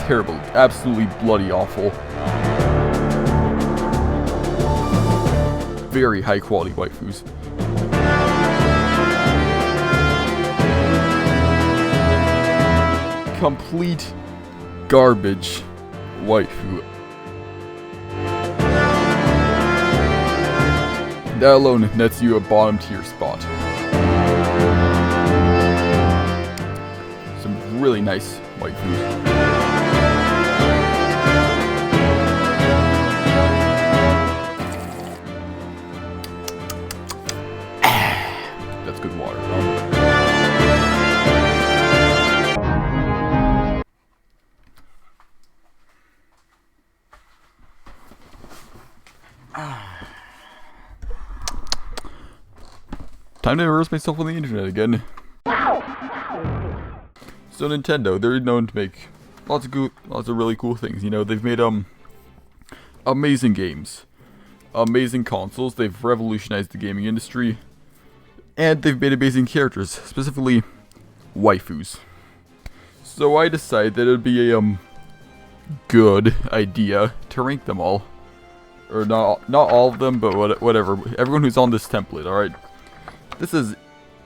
terrible. Absolutely bloody awful. Very high quality waifus. Complete garbage waifu. That alone nets you a bottom tier spot. Some really nice waifus. That's good water. Time to immerse myself on the internet again. So Nintendo, they're known to make lots of really cool things. You know, they've made amazing games, amazing consoles. They've revolutionized the gaming industry, and they've made amazing characters, specifically waifus. So I decided that it would be a good idea to rank them all, or not all of them, but whatever. Everyone who's on this template, all right. This is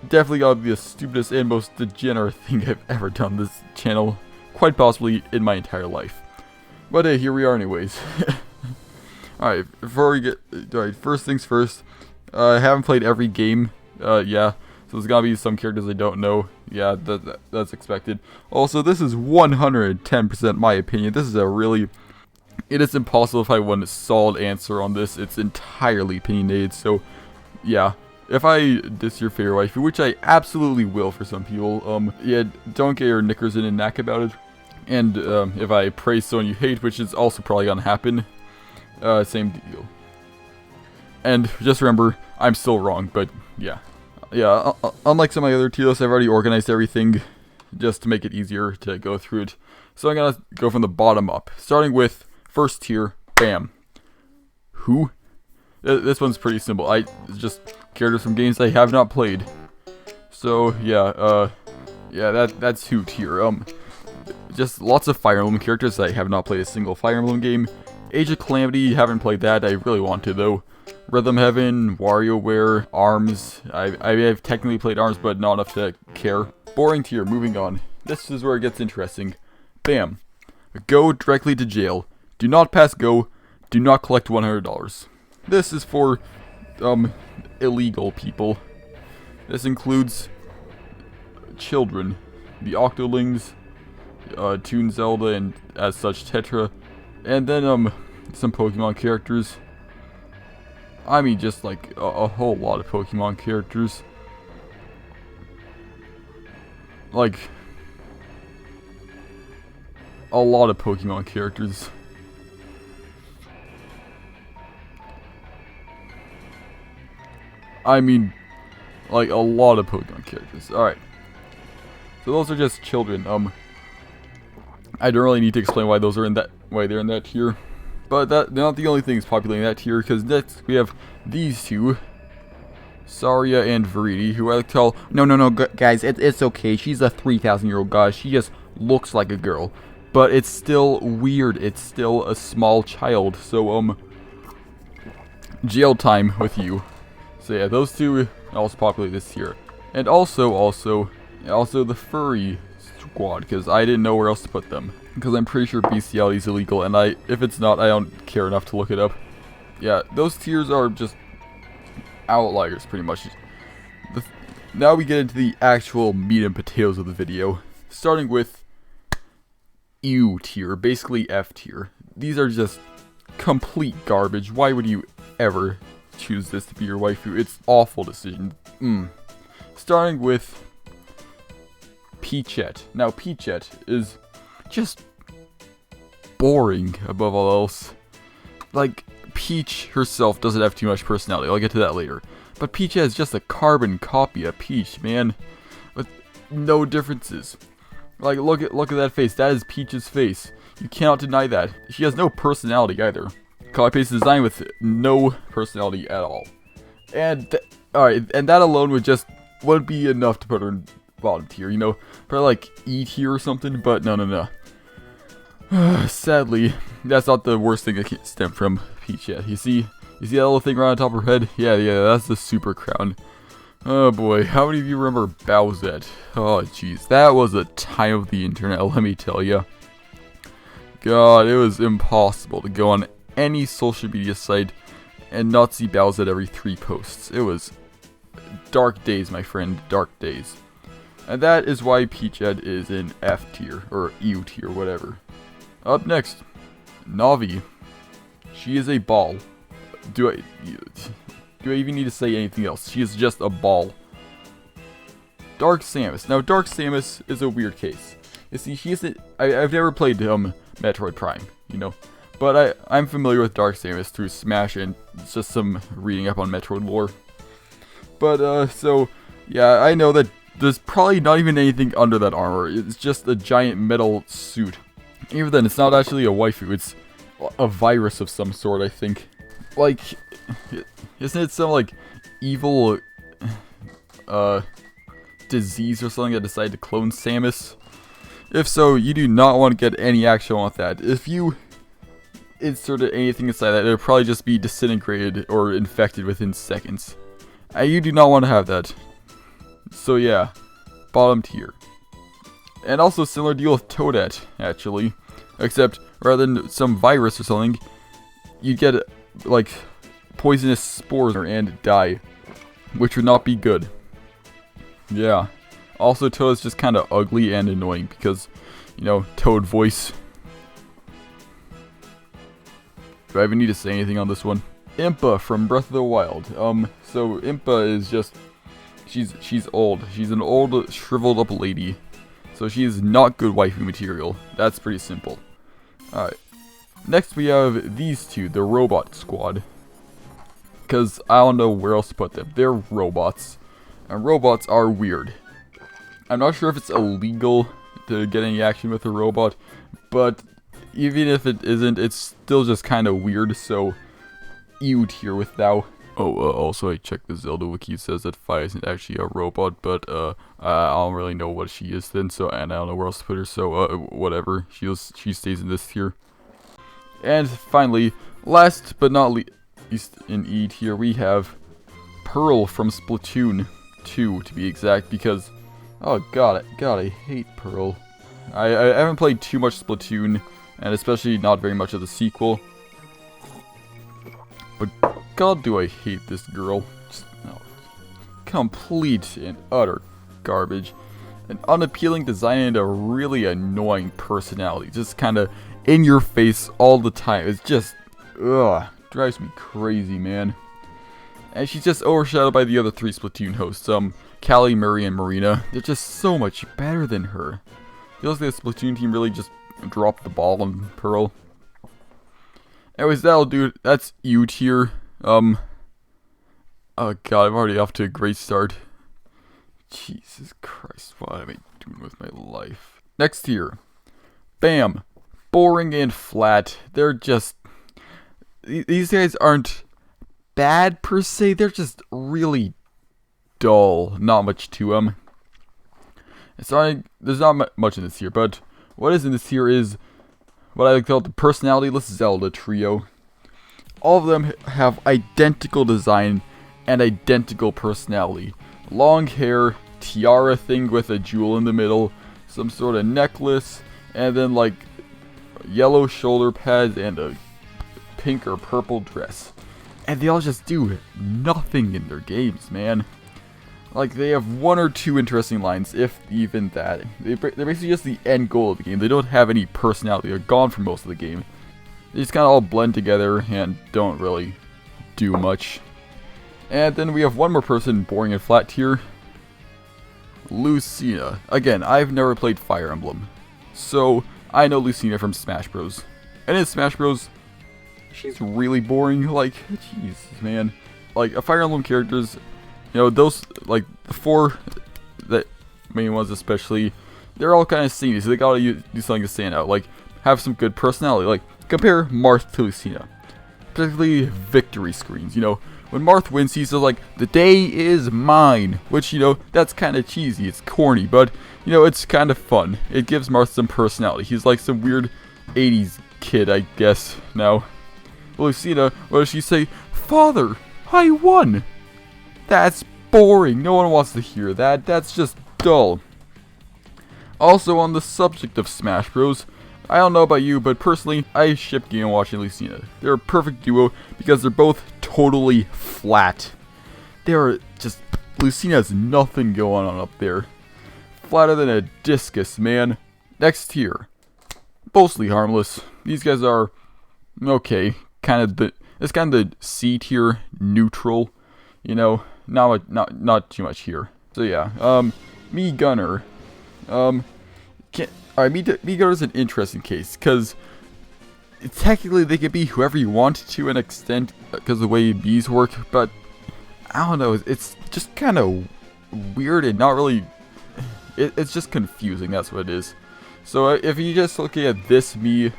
definitely gotta be the stupidest and most degenerate thing I've ever done on this channel, quite possibly in my entire life. But hey, here we are anyways. Alright, before we get... Alright, first things first. I haven't played every game, yeah. So there's gotta be some characters I don't know. Yeah, that's expected. Also, this is 110% my opinion. This is a really... It is impossible to find one solid answer on this. It's entirely opinionated, so... Yeah. If I diss your favorite waifu, which I absolutely will for some people, yeah, don't get your knickers in a knack about it. And, if I praise someone you hate, which is also probably gonna happen, same deal. And just remember, I'm still wrong, but yeah. Yeah, unlike some of my other tier lists, I've already organized everything just to make it easier to go through it. So I'm gonna go from the bottom up, starting with first tier, bam. Who? This one's pretty simple. It's just characters from games I have not played. So yeah, yeah, that's who tier. Just lots of Fire Emblem characters. I have not played a single Fire Emblem game. Age of Calamity, haven't played that. I really want to though. Rhythm Heaven, WarioWare, ARMS. I've technically played ARMS, but not enough to care. Boring tier. Moving on. This is where it gets interesting. Bam. Go directly to jail. Do not pass go. Do not collect $100. This is for, illegal people. This includes children, the Octolings, Toon Zelda, and as such Tetra, and then, some Pokemon characters. I mean, just like a whole lot of Pokemon characters. Like, a lot of Pokemon characters. I mean, like a lot of Pokemon characters. Alright. So those are just children. I don't really need to explain why they're in that tier. But they're not the only things populating that tier, because next we have these two. Saria and Veridi, who I like to tell, no, guys, it's okay. She's a 3,000-year-old guy. She just looks like a girl. But it's still weird. It's still a small child. So, jail time with you. So yeah, those two also populate this tier. And also the furry squad, because I didn't know where else to put them. Because I'm pretty sure bestiality is illegal, and if it's not, I don't care enough to look it up. Yeah, those tiers are just outliers, pretty much. Now we get into the actual meat and potatoes of the video. Starting with U tier, basically F tier. These are just complete garbage. Why would you ever choose this to be your waifu? It's awful decision. Starting with Peachette. Now Peachette is just boring above all else. Like, Peach herself doesn't have too much personality. I'll get to that later. But Peachette is just a carbon copy of Peach, man. With no differences. Like, look at that face. That is Peach's face. You cannot deny that. She has no personality either. Copy-paste design with no personality at all. And, alright, and that alone would be enough to put her in bottom tier, you know? Probably like E tier or something, but no. Sadly, that's not the worst thing that can stem from Peachette. You see that little thing right on top of her head? Yeah, that's the super crown. Oh boy, how many of you remember Bowsette? Oh jeez, that was a time of the internet, let me tell you. God, it was impossible to go on any social media site and not see Bowsette every 3 posts. It was dark days, my friend, dark days. And that is why Peachette is in F tier, or EU tier, whatever. Up next, Navi. She is a ball. Do I even need to say anything else? She is just a ball. Dark Samus. Now, Dark Samus is a weird case. You see, I've never played Metroid Prime, you know. But I'm familiar with Dark Samus through Smash and just some reading up on Metroid lore. But, so, yeah, I know that there's probably not even anything under that armor. It's just a giant metal suit. Even then, it's not actually a waifu. It's a virus of some sort, I think. Like, isn't it some, like, evil, disease or something that decided to clone Samus? If so, you do not want to get any action on that. If you inserted anything inside that, it would probably just be disintegrated or infected within seconds. And you do not want to have that. So yeah, bottom tier. And also similar deal with Toadette, actually. Except, rather than some virus or something, you get, like, poisonous spores and die. Which would not be good. Yeah. Also, Toad's just kind of ugly and annoying because, you know, Toad voice. Do I even need to say anything on this one? Impa from Breath of the Wild. So Impa is just, she's old. She's an old, shriveled up lady. So she's not good waifu material. That's pretty simple. Alright. Next we have these two, the Robot Squad. Because I don't know where else to put them. They're robots. And robots are weird. I'm not sure if it's illegal to get any action with a robot, but even if it isn't, it's still just kind of weird, so EU tier with thou. Oh, also I checked the Zelda wiki, it says that Fi isn't actually a robot, but I don't really know what she is then, so, and I don't know where else to put her, so whatever, she stays in this tier. And finally, last but not least in E tier, we have Pearl from Splatoon 2, to be exact, because oh god, I hate Pearl. I haven't played too much Splatoon, and especially not very much of the sequel. But god do I hate this girl. Just, no, complete and utter garbage. An unappealing design and a really annoying personality. Just kind of in your face all the time. It's just, ugh, drives me crazy, man. And she's just overshadowed by the other 3 Splatoon hosts, Callie, Murray, and Marina. They're just so much better than her. Feels like the Splatoon team really just dropped the ball on Pearl. Anyways, that'll do it. That's EU tier. Oh god, I'm already off to a great start. Jesus Christ, what am I doing with my life? Next tier. Bam. Boring and flat. They're just... These guys aren't bad per se, they're just really dull. Not much to them. There's not much in this here, but what is in this here is what I like to call the personality-less Zelda trio. All of them have identical design and identical personality. Long hair, tiara thing with a jewel in the middle, some sort of necklace, and then like yellow shoulder pads and a pink or purple dress. And they all just do nothing in their games, man. Like, they have 1 or 2 interesting lines, if even that. They're basically just the end goal of the game. They don't have any personality. They're gone for most of the game. They just kind of all blend together and don't really do much. And then we have one more person, boring and flat tier. Lucina. Again, I've never played Fire Emblem. So, I know Lucina from Smash Bros. And in Smash Bros, she's really boring. Like, jeez, man. Like, a Fire Emblem characters, you know, those, like, the 4 that main ones especially, they're all kind of samey, so they gotta do something to stand out. Like, have some good personality. Like, compare Marth to Lucina. Particularly victory screens, you know. When Marth wins, he's just like, the day is mine. Which, you know, that's kind of cheesy. It's corny, but, you know, it's kind of fun. It gives Marth some personality. He's like some weird 80s kid, I guess, now. Lucina, what does she say? Father, I won! That's boring. No one wants to hear that. That's just dull. Also, on the subject of Smash Bros., I don't know about you, but personally, I ship Game & Watch and Lucina. They're a perfect duo because they're both totally flat. They're just... Lucina has nothing going on up there. Flatter than a discus, man. Next tier. Mostly harmless. These guys are... okay. It's kind of the C tier, neutral. You know, not too much here. So yeah, Me Gunner. Alright, Me Gunner's an interesting case, because technically they could be whoever you want to an extent, because of the way bees work, but I don't know, it's just kind of weird and not really, it's just confusing, that's what it is. So if you just look at this me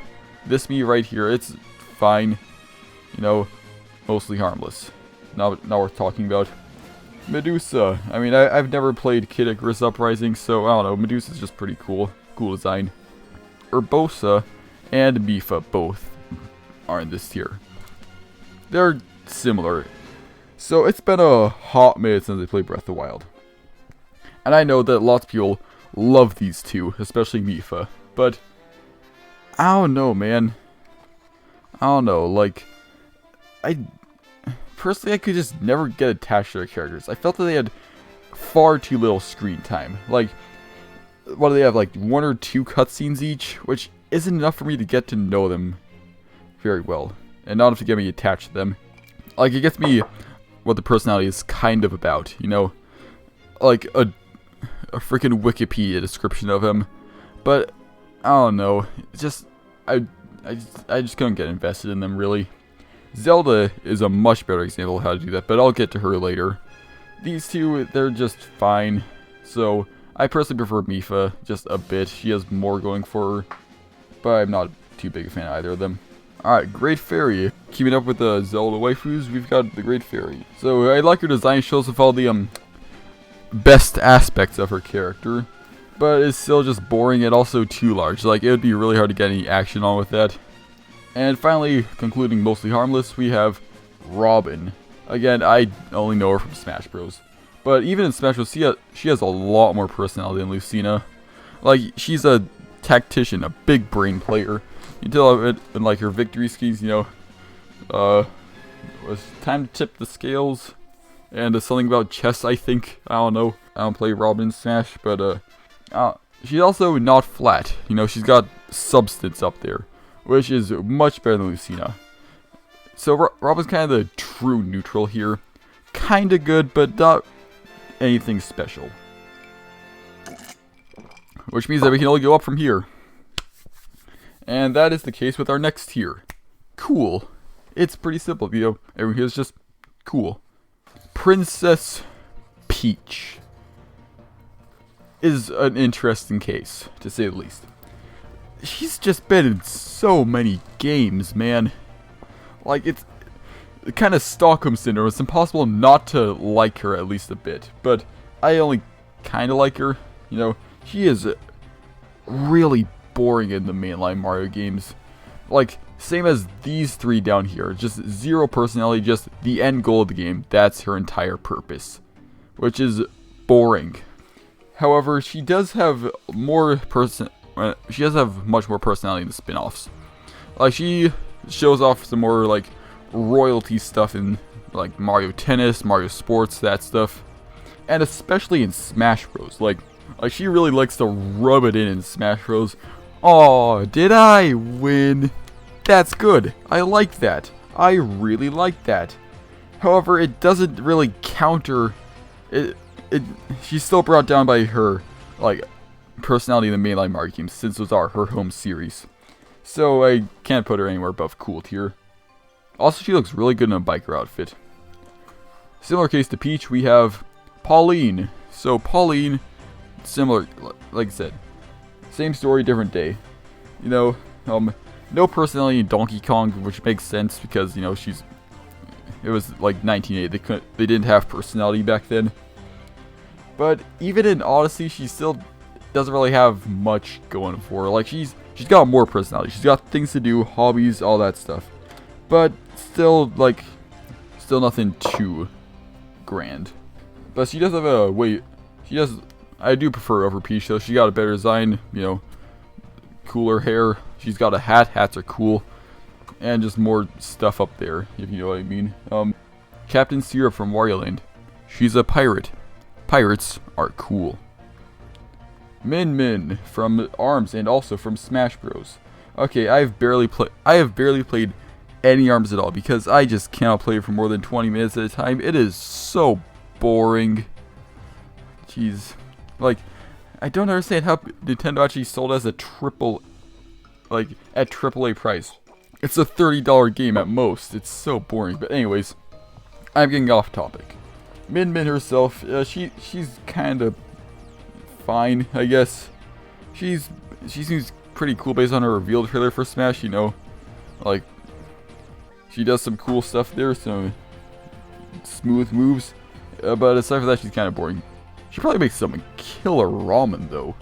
right here, it's fine, you know, mostly harmless, not worth talking about. Medusa, I mean, I've never played Kid Icarus Uprising, so I don't know, Medusa's just pretty cool design. Urbosa and Mifa both are in this tier. They're similar. So it's been a hot minute since I played Breath of the Wild. And I know that lots of people love these two, especially Mifa. But, I don't know, man. I don't know, like, personally, I could just never get attached to their characters. I felt that they had far too little screen time. Like, what do they have, like 1 or 2 cutscenes each? Which isn't enough for me to get to know them very well. And not enough to get me attached to them. Like, it gets me what the personality is kind of about, you know? Like, a freaking Wikipedia description of him. But, I don't know. It's just, I just couldn't get invested in them, really. Zelda is a much better example of how to do that, but I'll get to her later. These two, they're just fine. So, I personally prefer Mifa just a bit. She has more going for her, but I'm not too big a fan of either of them. Alright, Great Fairy. Keeping up with the Zelda waifus, we've got the Great Fairy. So, I like her design. She shows off all the best aspects of her character, but it's still just boring and also too large. Like, it would be really hard to get any action on with that. And finally, concluding mostly harmless, we have Robin. Again, I only know her from Smash Bros. But even in Smash Bros, she has a lot more personality than Lucina. Like, she's a tactician, a big brain player. You can tell it in, like, her victory schemes, you know. It was time to tip the scales. And something about chess, I think. I don't know. I don't play Robin in Smash, but, she's also not flat. You know, she's got substance up there, which is much better than Lucina. So Robin's kind of the true neutral here. Kinda good, but not anything special. Which means that we can only go up from here. And that is the case with our next tier. Cool. It's pretty simple, you know. Everyone here is just cool. Princess Peach is an interesting case, to say the least. She's just been in so many games, man. Like, it's kind of Stockholm Syndrome. It's impossible not to like her at least a bit. But I only kind of like her. You know, she is really boring in the mainline Mario games. Like, same as these three down here. Just zero personality, just the end goal of the game. That's her entire purpose. Which is boring. However, she does have more she does have much more personality in the spin-offs. Like, she shows off some more, like, royalty stuff in, like, Mario Tennis, Mario Sports, that stuff. And especially in Smash Bros. Like she really likes to rub it in Smash Bros. Oh, did I win? That's good. I like that. I really like that. However, it doesn't really counter it. She's still brought down by her, like, personality in the mainline Mario games, since those are her home series. So I can't put her anywhere above cool tier. Also, she looks really good in a biker outfit. Similar case to Peach, we have Pauline. So Pauline, similar, like I said, same story, different day. You know, no personality in Donkey Kong, which makes sense because, you know, it was like 1980. They didn't have personality back then. But even in Odyssey, she's still doesn't really have much going for her. Like, she's got more personality. She's got things to do, hobbies, all that stuff. But still, like, still nothing too grand. But she does have a I do prefer her over Peach, though. She got a better design, you know, cooler hair. She's got a hat. Hats are cool. And just more stuff up there, if you know what I mean. Captain Syrup from Wario Land. She's a pirate. Pirates are cool. Min Min from ARMS and also from Smash Bros. Okay, I have barely played any ARMS at all because I just cannot play it for more than 20 minutes at a time. It is so boring. Jeez. Like, I don't understand how Nintendo actually sold as a at AAA price. It's a $30 game at most. It's so boring. But anyways, I'm getting off topic. Min Min herself, she's kind of fine, I guess. She seems pretty cool based on her reveal trailer for Smash, you know. Like, she does some cool stuff there, some smooth moves. But aside from that, she's kind of boring. She probably makes some killer ramen, though.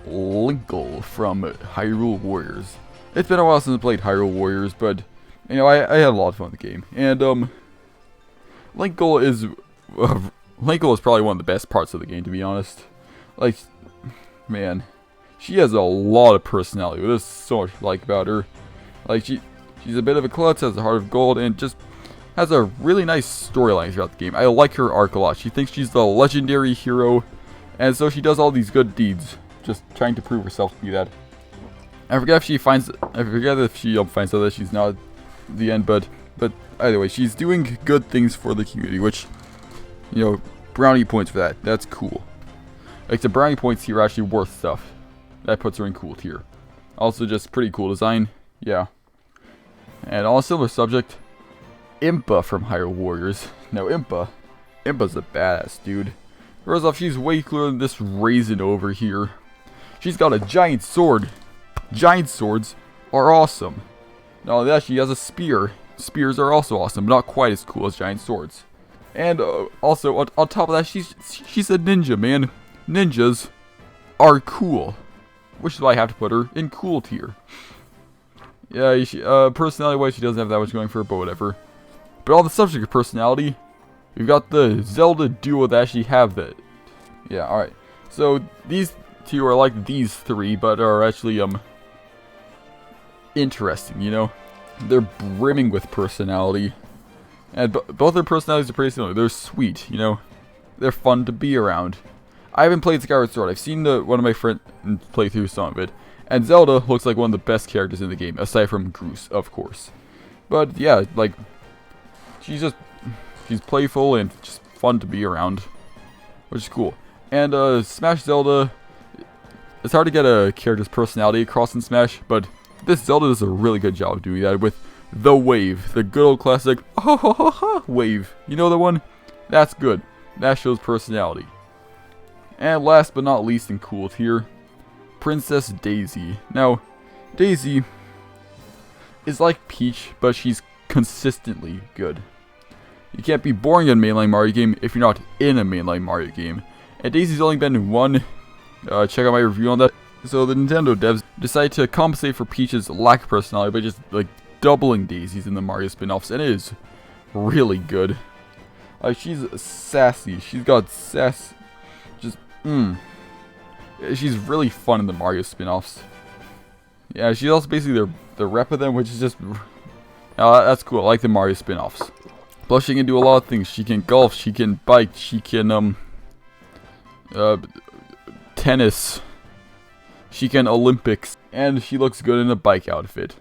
Lingle from Hyrule Warriors. It's been a while since I played Hyrule Warriors, but, you know, I had a lot of fun with the game. And, Lingle is probably one of the best parts of the game, to be honest. Like, man, she has a lot of personality. There's so much to like about her. Like, she's a bit of a klutz, has a heart of gold, and just has a really nice storyline throughout the game. I like her arc a lot. She thinks she's the legendary hero, and so she does all these good deeds, just trying to prove herself to be that. I forget if she finds out that she's not at the end, but either way, she's doing good things for the community, which, you know, brownie points for that. That's cool. Like, the brownie points here are actually worth stuff. That puts her in cool tier. Also, just pretty cool design. Yeah. And on a similar subject, Impa from Hyrule Warriors. Now, Impa's a badass dude. First off, she's way cooler than this raisin over here. She's got a giant sword. Giant swords are awesome. Not only that, she has a spear. Spears are also awesome, but not quite as cool as giant swords. And also, on top of that, she's a ninja, man. Ninjas are cool, which is why I have to put her in cool tier. Yeah, personality-wise, she doesn't have that much going for her, but whatever. But on the subject of personality, we've got the Zelda duo that actually have that. Yeah, alright. So, these two are like these three, but are actually, interesting, you know? They're brimming with personality. And both their personalities are pretty similar. They're sweet, you know? They're fun to be around. I haven't played Skyward Sword. I've seen one of my friends play through some of it. And Zelda looks like one of the best characters in the game, aside from Groose, of course. But yeah, like, she's playful and just fun to be around, which is cool. And Smash Zelda, it's hard to get a character's personality across in Smash, but this Zelda does a really good job of doing that with the wave, the good old classic wave. You know the one? That's good. That shows personality. And last but not least in cool tier, Princess Daisy. Now, Daisy is like Peach, but she's consistently good. You can't be boring in a mainline Mario game if you're not in a mainline Mario game. And Daisy's only been in one. Check out my review on that. So the Nintendo devs decided to compensate for Peach's lack of personality by just like doubling Daisy's in the Mario spin-offs, and it is really good. She's sassy. She's got sass. She's really fun in the Mario spin-offs. Yeah, she's also basically the rep of them, which is just that's cool. I like the Mario spin-offs. Plus, she can do a lot of things. She can golf. She can bike. She can tennis. She can Olympics, and she looks good in a bike outfit.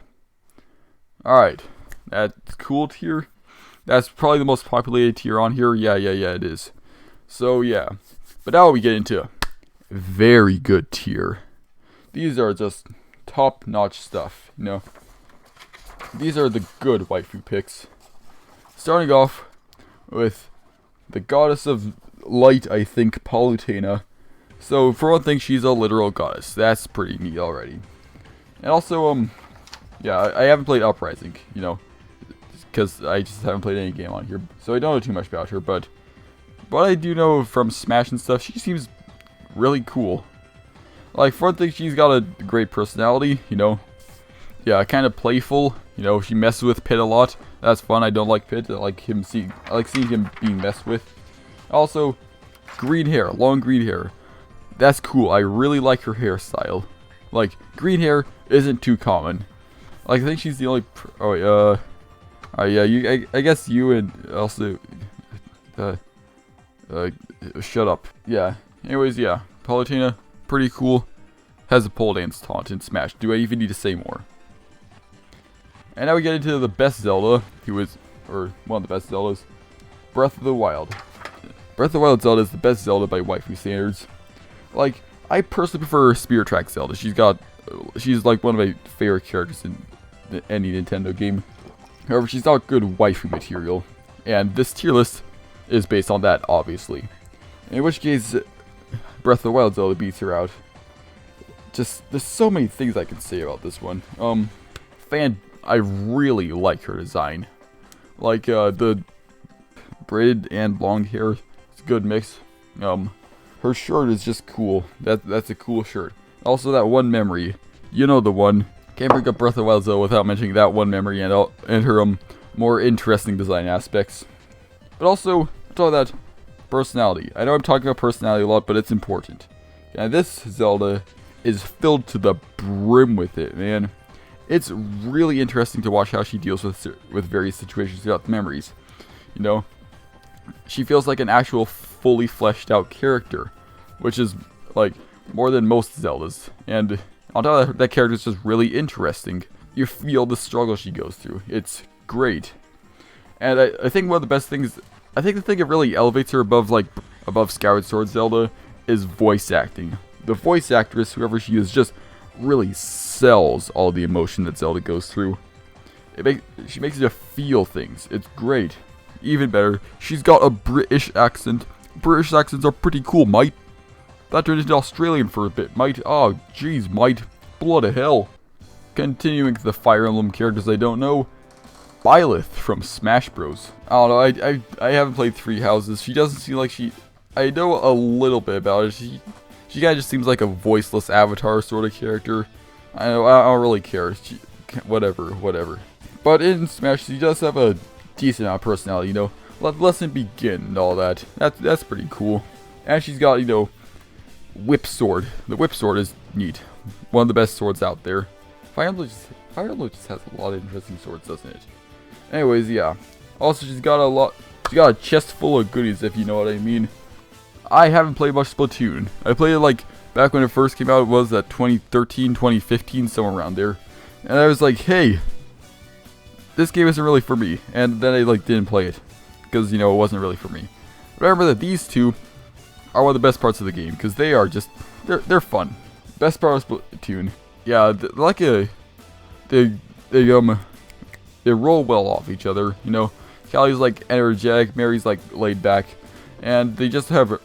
Alright, that's cool tier. That's probably the most populated tier on here. Yeah, it is. So, yeah. But now we get into very good tier. These are just top-notch stuff, you know. These are the good waifu picks. Starting off with the goddess of light, I think, Palutena. So, for one thing, she's a literal goddess. That's pretty neat already. And also, yeah, I haven't played Uprising, you know, because I just haven't played any game on here. So I don't know too much about her, but what I do know from Smash and stuff, she seems really cool. Like, for one thing, she's got a great personality, you know. Yeah, kind of playful. You know, she messes with Pit a lot. That's fun. I don't like Pit. I like seeing him being messed with. Also, green hair, long green hair. That's cool. I really like her hairstyle. Like, green hair isn't too common. Like, I think she's the only. Yeah. I guess you and also. Shut up. Yeah. Anyways, yeah. Palutena, pretty cool. Has a pole dance taunt in Smash. Do I even need to say more? And now we get into the best Zelda, or one of the best Zeldas, Breath of the Wild. Breath of the Wild Zelda is the best Zelda by waifu standards. Like, I personally prefer Spirit Track Zelda. She's like one of my favorite characters in any Nintendo game. However, she's not good waifu material, and this tier list is based on that, obviously. In which case, Breath of the Wild Zelda beats her out. Just, there's so many things I can say about this one. I really like her design. Like, the braid and long hair, it's a good mix. Her shirt is just cool. That's a cool shirt. Also, that one memory, you know the one. Can't bring up Breath of the Wild Zelda without mentioning that one memory and her more interesting design aspects. But also, on top of that, personality. I know I'm talking about personality a lot, but it's important. And this Zelda is filled to the brim with it, man. It's really interesting to watch how she deals with various situations throughout the memories. You know, she feels like an actual fully fleshed out character, which is like more than most Zeldas. And on top of that, that character is just really interesting. You feel the struggle she goes through. It's great. And I think one of the best things, I think the thing that really elevates her above Skyward Sword Zelda is voice acting. The voice actress, whoever she is, just really sells all the emotion that Zelda goes through. She makes you feel things. It's great. Even better, she's got a British accent. British accents are pretty cool, mate. That turned into Australian for a bit, mate. Oh, jeez, mate. Bloody hell. Continuing to the Fire Emblem characters I don't know. Byleth from Smash Bros. I don't know, I haven't played Three Houses. She doesn't seem like she... I know a little bit about her. She kind of just seems like a voiceless avatar sort of character. I don't really care. Whatever. But in Smash, she does have a decent amount of personality, you know. Let the lesson begin and all that. That's pretty cool. And she's got, you know, Whip Sword. The Whip Sword is neat. One of the best swords out there. Fire Emblem just has a lot of interesting swords, doesn't it? Anyways, yeah. Also, she's got a chest full of goodies, if you know what I mean. I haven't played much Splatoon. I played it like back when it first came out. It was at 2013, 2015, somewhere around there. And I was like, hey, this game isn't really for me. And then I didn't play it because, you know, it wasn't really for me. Remember that these two are one of the best parts of the game because they are just they're fun. Best part of Splatoon. Yeah, they roll well off each other. You know, Callie's like energetic, Mary's like laid back. And they just have a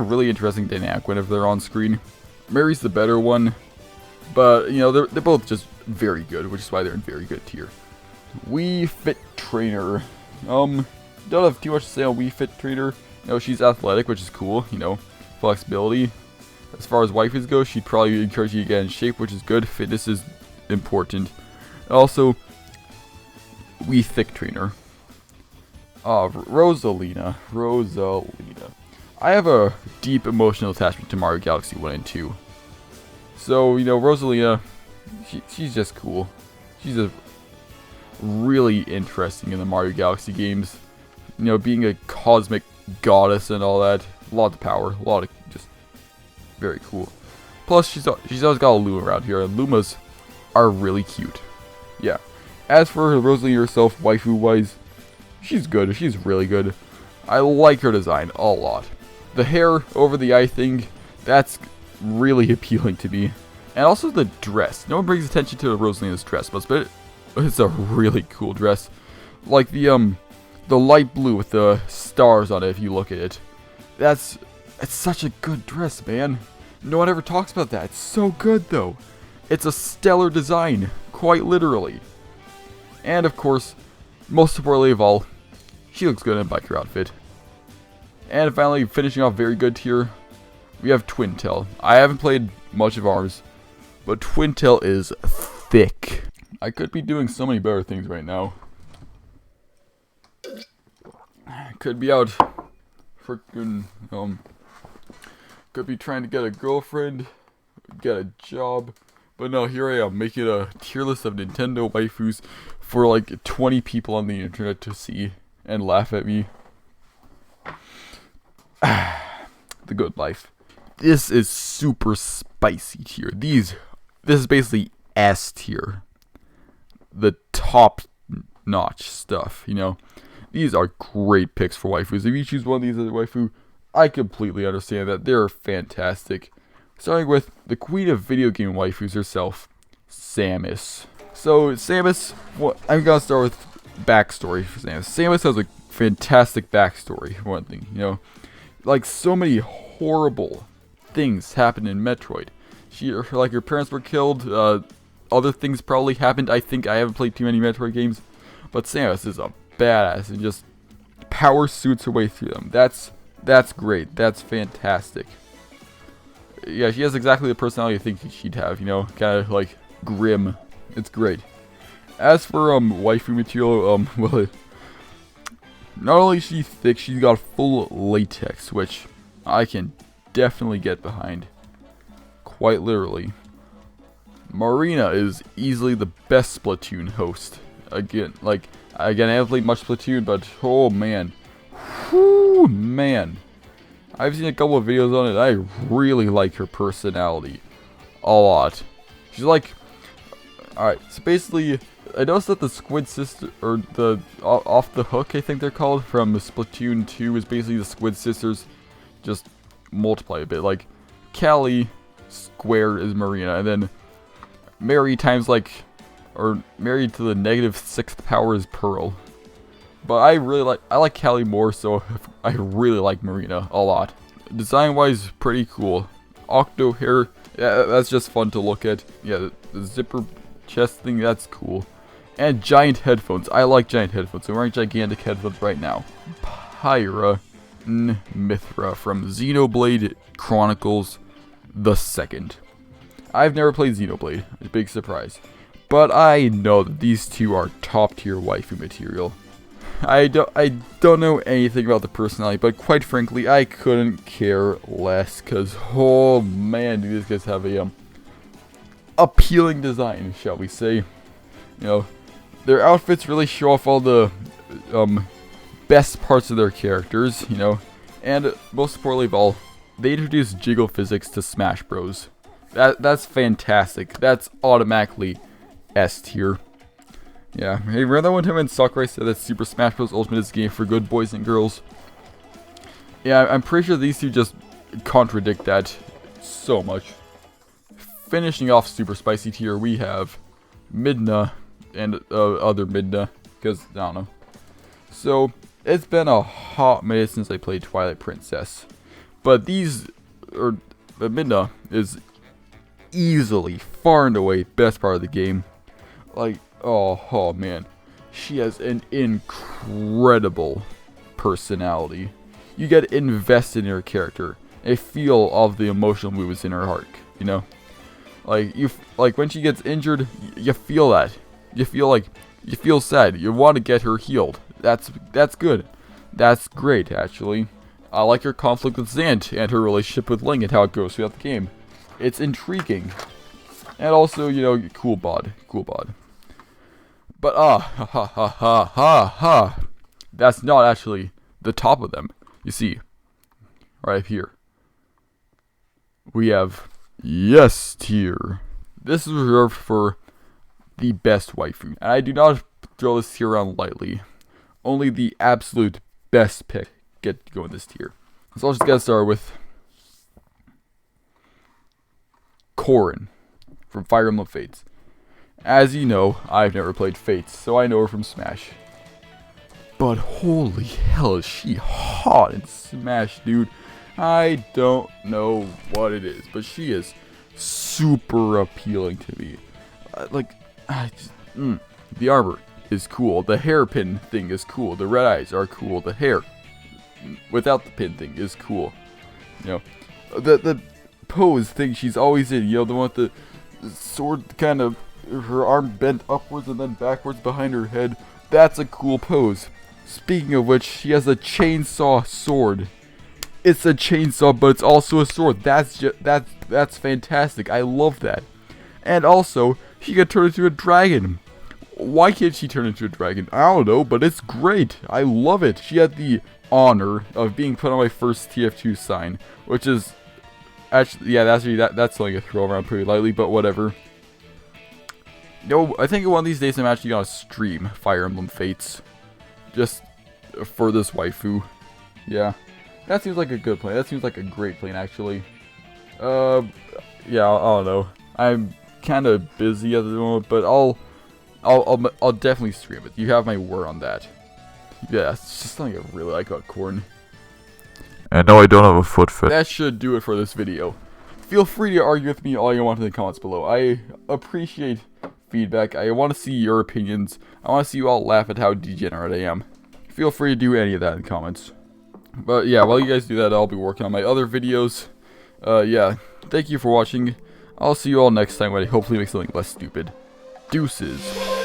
really interesting dynamic whenever they're on screen. Mary's the better one, but you know they're both just very good, which is why they're in very good tier. Wii Fit Trainer. Don't have too much to say on Wii Fit Trainer. You know, she's athletic, which is cool. You know, flexibility. As far as waifus go, she'd probably encourage you to get in shape, which is good. Fitness is important. Also, Wii Thick Trainer. Rosalina. I have a deep emotional attachment to Mario Galaxy 1 and 2. So, you know, Rosalina, she's just cool. She's really interesting in the Mario Galaxy games. You know, being a cosmic goddess and all that. A lot of power. A lot of just very cool. Plus, she's always got a Luma around here, and Lumas are really cute. Yeah. As for Rosalina herself, waifu-wise, she's good. She's really good. I like her design a lot. The hair over the eye thing, that's really appealing to me. And also the dress. No one brings attention to Rosalina's dress, but it's a really cool dress. Like the light blue with the stars on it, if you look at it. It's such a good dress, man. No one ever talks about that. It's so good, though. It's a stellar design, quite literally. And of course, most importantly of all, she looks good in a biker outfit. And finally, finishing off very good tier, we have Twin Tail. I haven't played much of arms, but Twin Tail is thick. I could be doing so many better things right now. Could be out freaking, could be trying to get a girlfriend, get a job, but no, here I am making a tier list of Nintendo waifus for like 20 people on the internet to see and laugh at me. The good life. This is super spicy tier. This is basically S tier. The top notch stuff, you know. These are great picks for waifus. If you choose one of these as a waifu, I completely understand that. They're fantastic. Starting with the queen of video game waifus herself, Samus. So, Samus, I'm gonna start with backstory for Samus. Samus has a fantastic backstory, for one thing, you know. Like, so many horrible things happened in Metroid. Her parents were killed, other things probably happened. I think I haven't played too many Metroid games, but Samus is a badass and just power suits her way through them. That's great. That's fantastic. Yeah, she has exactly the personality I think she'd have, you know, kind of like grim. It's great. As for waifu material, well, not only is she thick, she's got full latex, which I can definitely get behind. Quite literally. Marina is easily the best Splatoon host. Again, I haven't played much Splatoon, but oh man. Whoo, man. I've seen a couple of videos on it. I really like her personality. A lot. She's like... Alright, so basically, I noticed that the Squid Sister, or the Off the Hook, I think they're called, from Splatoon 2 is basically the Squid Sisters just multiply a bit. Like, Callie squared is Marina, and then Mary times or Mary to the -6th power is Pearl. But I like Callie more, so I really like Marina a lot. Design-wise, pretty cool. Octo hair, yeah, that's just fun to look at. Yeah, the zipper chest thing, that's cool. And giant headphones. I like giant headphones. I'm wearing gigantic headphones right now. Pyra Mithra from Xenoblade Chronicles the Second. I've never played Xenoblade, a big surprise. But I know that these two are top tier waifu material. I don't know anything about the personality, but quite frankly, I couldn't care less, cause oh man, do these guys have a appealing design, shall we say. You know, their outfits really show off all the best parts of their characters, you know, and most importantly of all, they introduced jiggle physics to Smash Bros. That's fantastic. That's automatically S tier. Yeah, hey, remember that one time when Sakurai said that Super Smash Bros. Ultimate is a game for good boys and girls? Yeah, I'm pretty sure these two just contradict that so much. Finishing off Super Spicy tier, we have Midna and other Midna, because, I don't know. So, it's been a hot minute since I played Twilight Princess. But Midna is easily, far and away, best part of the game. Like, oh man. She has an incredible personality. You get invested in her character. A feel of the emotional movements in her heart, you know? Like when she gets injured, you feel that. You feel sad. You want to get her healed. That's good. That's great, actually. I like her conflict with Zant and her relationship with Ling and how it goes throughout the game. It's intriguing. And also, you know, cool bod. But that's not actually the top of them. You see, right here, we have yes tier. This is reserved for the best waifu. And I do not throw this tier around lightly. Only the absolute best pick get to go in this tier. So I'll just get started with Corin from Fire Emblem Fates. As you know, I've never played Fates, so I know her from Smash. But holy hell, is she hot in Smash, dude. I don't know what it is, but she is super appealing to me. The armor is cool. The hairpin thing is cool. The red eyes are cool. The hair without the pin thing is cool. You know, the pose thing she's always in. You know, the one with the sword kind of, her arm bent upwards and then backwards behind her head. That's a cool pose. Speaking of which, she has a chainsaw sword. It's a chainsaw, but it's also a sword. That's fantastic. I love that. And also, she can turn into a dragon. Why can't she turn into a dragon? I don't know, but it's great. I love it. She had the honor of being put on my first TF2 sign, which is actually, yeah, that's something I throw around pretty lightly, but whatever. No, I think one of these days I'm actually gonna stream Fire Emblem Fates, just for this waifu. Yeah, that seems like a good plan. That seems like a great plan, actually. Yeah, I don't know. I'm kind of busy at the moment, but I'll definitely stream it. You have my word on that. Yeah, it's just something I really like about Corin. And no, I don't have a foot fit. That should do it for this video. Feel free to argue with me all you want in the comments below. I appreciate feedback. I want to see your opinions. I want to see you all laugh at how degenerate I am. Feel free to do any of that in the comments. But yeah, while you guys do that, I'll be working on my other videos. Yeah, thank you for watching. I'll see you all next time when I hopefully make something less stupid. Deuces.